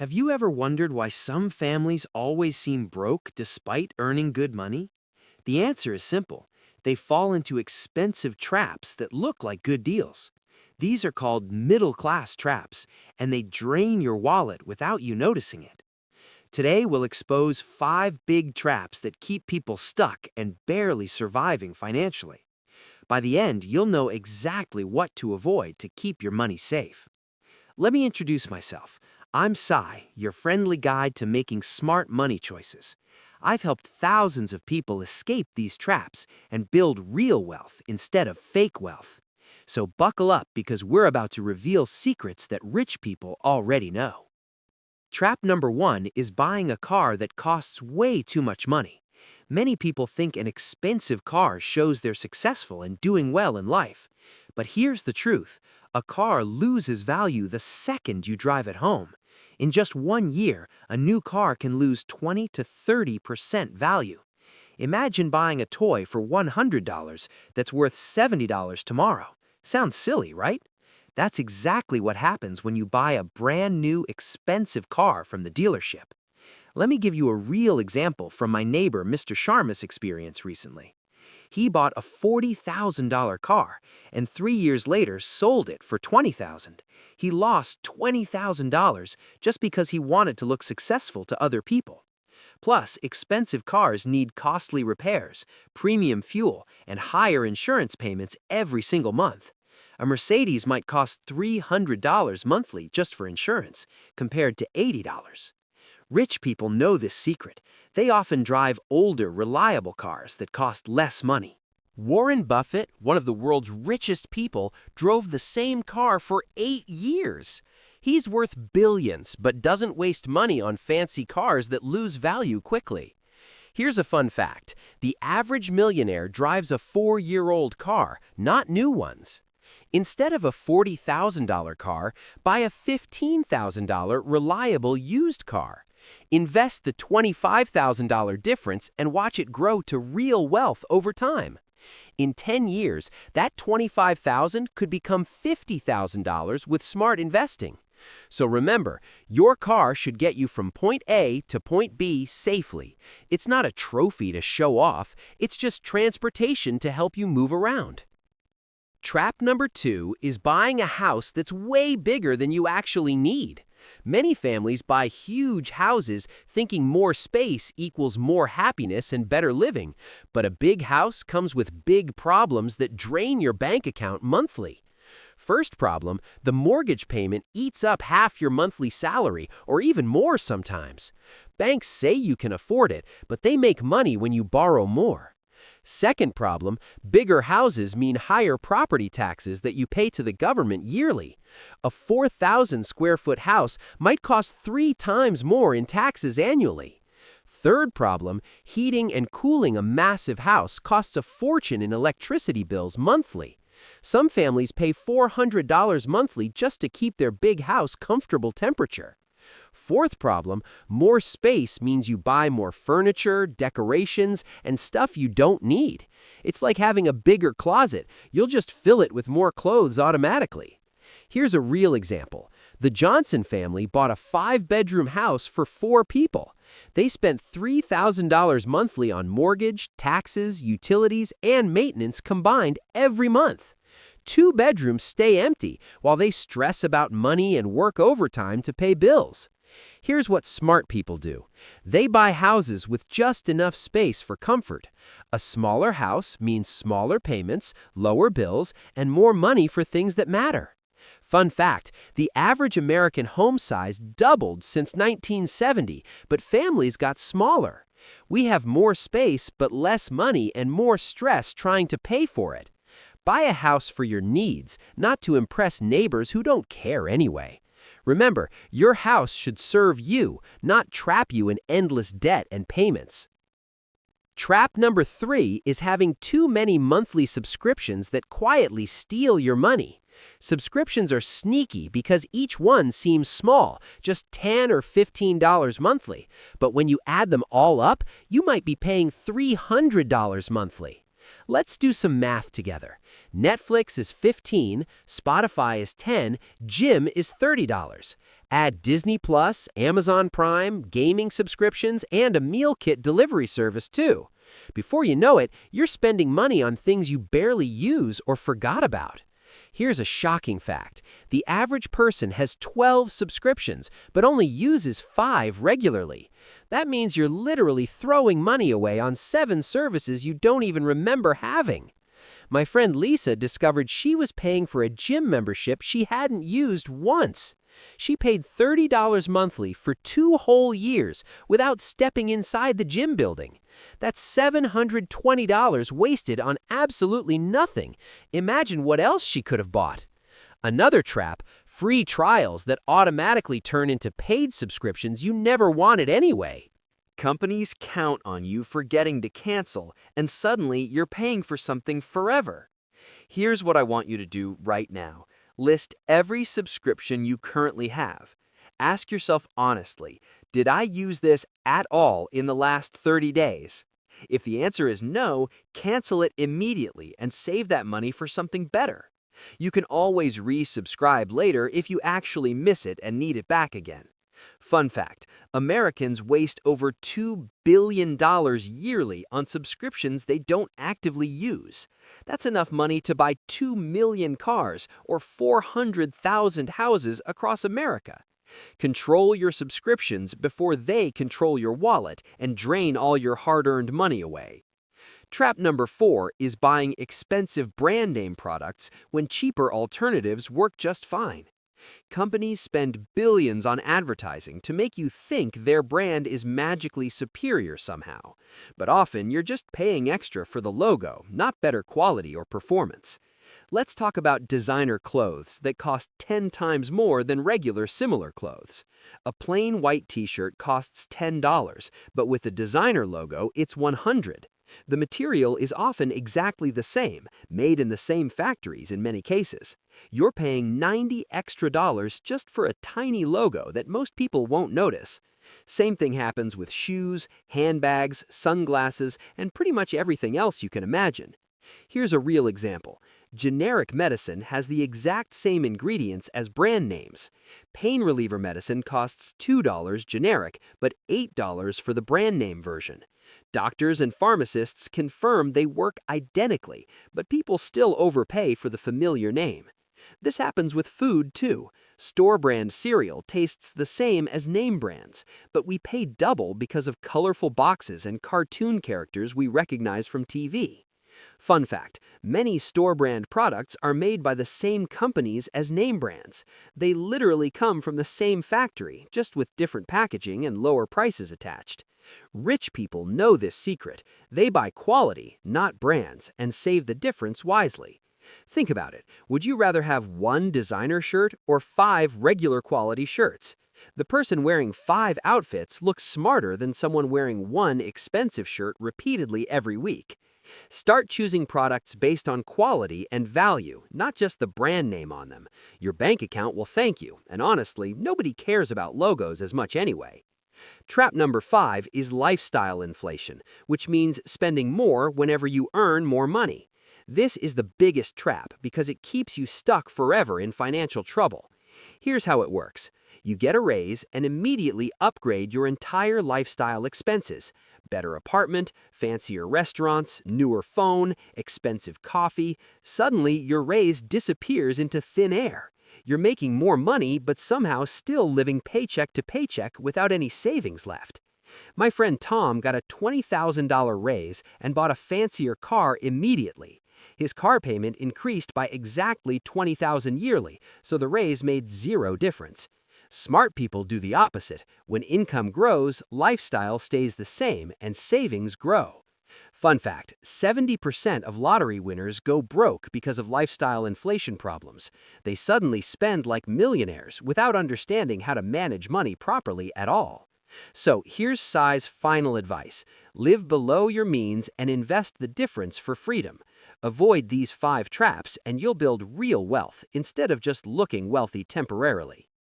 Have you ever wondered why some families always seem broke despite earning good money? The answer is simple. They fall into expensive traps that look like good deals. These are called middle-class traps, and they drain your wallet without you noticing it. Today, we'll expose 5 big traps that keep people stuck and barely surviving financially. By the end, you'll know exactly what to avoid to keep your money safe. Let me introduce myself. I'm Sai, your friendly guide to making smart money choices. I've helped thousands of people escape these traps and build real wealth instead of fake wealth. So buckle up because we're about to reveal secrets that rich people already know. Trap number 1 is buying a car that costs way too much money. Many people think an expensive car shows they're successful and doing well in life. But here's the truth. A car loses value the second you drive it home. In just 1 year, a new car can lose 20 to 30% value. Imagine buying a toy for $100 that's worth $70 tomorrow. Sounds silly, right? That's exactly what happens when you buy a brand new, expensive car from the dealership. Let me give you a real example from my neighbor Mr. Sharma's experience recently. He bought a $40,000 car and 3 years later sold it for $20,000. He lost $20,000 just because he wanted to look successful to other people. Plus, expensive cars need costly repairs, premium fuel, and higher insurance payments every single month. A Mercedes might cost $300 monthly just for insurance, compared to $80. Rich people know this secret. They often drive older, reliable cars that cost less money. Warren Buffett, one of the world's richest people, drove the same car for 8 years. He's worth billions, but doesn't waste money on fancy cars that lose value quickly. Here's a fun fact. The average millionaire drives a 4-year-old car, not new ones. Instead of a $40,000 car, buy a $15,000 reliable used car. Invest the $25,000 difference and watch it grow to real wealth over time. In 10 years, that $25,000 could become $50,000 with smart investing. So remember, your car should get you from point A to point B safely. It's not a trophy to show off, it's just transportation to help you move around. Trap number 2 is buying a house that's way bigger than you actually need. Many families buy huge houses thinking more space equals more happiness and better living, but a big house comes with big problems that drain your bank account monthly. First problem, the mortgage payment eats up half your monthly salary, or even more sometimes. Banks say you can afford it, but they make money when you borrow more. Second problem, bigger houses mean higher property taxes that you pay to the government yearly. A 4,000 square foot house might cost 3 times more in taxes annually. Third problem, heating and cooling a massive house costs a fortune in electricity bills monthly. Some families pay $400 monthly just to keep their big house comfortable temperature. Fourth problem, more space means you buy more furniture, decorations, and stuff you don't need. It's like having a bigger closet. You'll just fill it with more clothes automatically. Here's a real example. The Johnson family bought a 5-bedroom house for 4 people. They spent $3,000 monthly on mortgage, taxes, utilities, and maintenance combined every month. 2 bedrooms stay empty while they stress about money and work overtime to pay bills. Here's what smart people do. They buy houses with just enough space for comfort. A smaller house means smaller payments, lower bills, and more money for things that matter. Fun fact, the average American home size doubled since 1970, but families got smaller. We have more space but less money and more stress trying to pay for it. Buy a house for your needs, not to impress neighbors who don't care anyway. Remember, your house should serve you, not trap you in endless debt and payments. Trap number 3 is having too many monthly subscriptions that quietly steal your money. Subscriptions are sneaky because each one seems small, just $10 or $15 monthly. But when you add them all up, you might be paying $300 monthly. Let's do some math together. Netflix is $15, Spotify is $10, gym is $30. Add Disney Plus, Amazon Prime, gaming subscriptions, and a meal kit delivery service too. Before you know it, you're spending money on things you barely use or forgot about. Here's a shocking fact. The average person has 12 subscriptions, but only uses 5 regularly. That means you're literally throwing money away on 7 services you don't even remember having. My friend Lisa discovered she was paying for a gym membership she hadn't used once. She paid $30 monthly for 2 whole years without stepping inside the gym building. That's $720 wasted on absolutely nothing. Imagine what else she could have bought. Another trap, free trials that automatically turn into paid subscriptions you never wanted anyway. Companies count on you forgetting to cancel, and suddenly you're paying for something forever. Here's what I want you to do right now. List every subscription you currently have. Ask yourself honestly, did I use this at all in the last 30 days? If the answer is no, cancel it immediately and save that money for something better. You can always resubscribe later if you actually miss it and need it back again. Fun fact, Americans waste over $2 billion yearly on subscriptions they don't actively use. That's enough money to buy 2 million cars or 400,000 houses across America. Control your subscriptions before they control your wallet and drain all your hard-earned money away. Trap number 4 is buying expensive brand name products when cheaper alternatives work just fine. Companies spend billions on advertising to make you think their brand is magically superior somehow. But often you're just paying extra for the logo, not better quality or performance. Let's talk about designer clothes that cost 10 times more than regular similar clothes. A plain white t-shirt costs $10, but with a designer logo, it's $100. The material is often exactly the same, made in the same factories in many cases. You're paying $90 extra just for a tiny logo that most people won't notice. Same thing happens with shoes, handbags, sunglasses, and pretty much everything else you can imagine. Here's a real example. Generic medicine has the exact same ingredients as brand names. Pain reliever medicine costs $2 generic, but $8 for the brand name version. Doctors and pharmacists confirm they work identically, but people still overpay for the familiar name. This happens with food, too. Store-brand cereal tastes the same as name brands, but we pay double because of colorful boxes and cartoon characters we recognize from TV. Fun fact, many store-brand products are made by the same companies as name brands. They literally come from the same factory, just with different packaging and lower prices attached. Rich people know this secret. They buy quality, not brands, and save the difference wisely. Think about it. Would you rather have 1 designer shirt or 5 regular quality shirts? The person wearing 5 outfits looks smarter than someone wearing 1 expensive shirt repeatedly every week. Start choosing products based on quality and value, not just the brand name on them. Your bank account will thank you, and honestly, nobody cares about logos as much anyway. Trap number 5 is lifestyle inflation, which means spending more whenever you earn more money. This is the biggest trap because it keeps you stuck forever in financial trouble. Here's how it works. You get a raise and immediately upgrade your entire lifestyle expenses. Better apartment, fancier restaurants, newer phone, expensive coffee. Suddenly, your raise disappears into thin air. You're making more money, but somehow still living paycheck to paycheck without any savings left. My friend Tom got a $20,000 raise and bought a fancier car immediately. His car payment increased by exactly $20,000 yearly, so the raise made zero difference. Smart people do the opposite. When income grows, lifestyle stays the same and savings grow. Fun fact, 70% of lottery winners go broke because of lifestyle inflation problems. They suddenly spend like millionaires without understanding how to manage money properly at all. So here's Sai's final advice. Live below your means and invest the difference for freedom. Avoid these 5 traps and you'll build real wealth instead of just looking wealthy temporarily.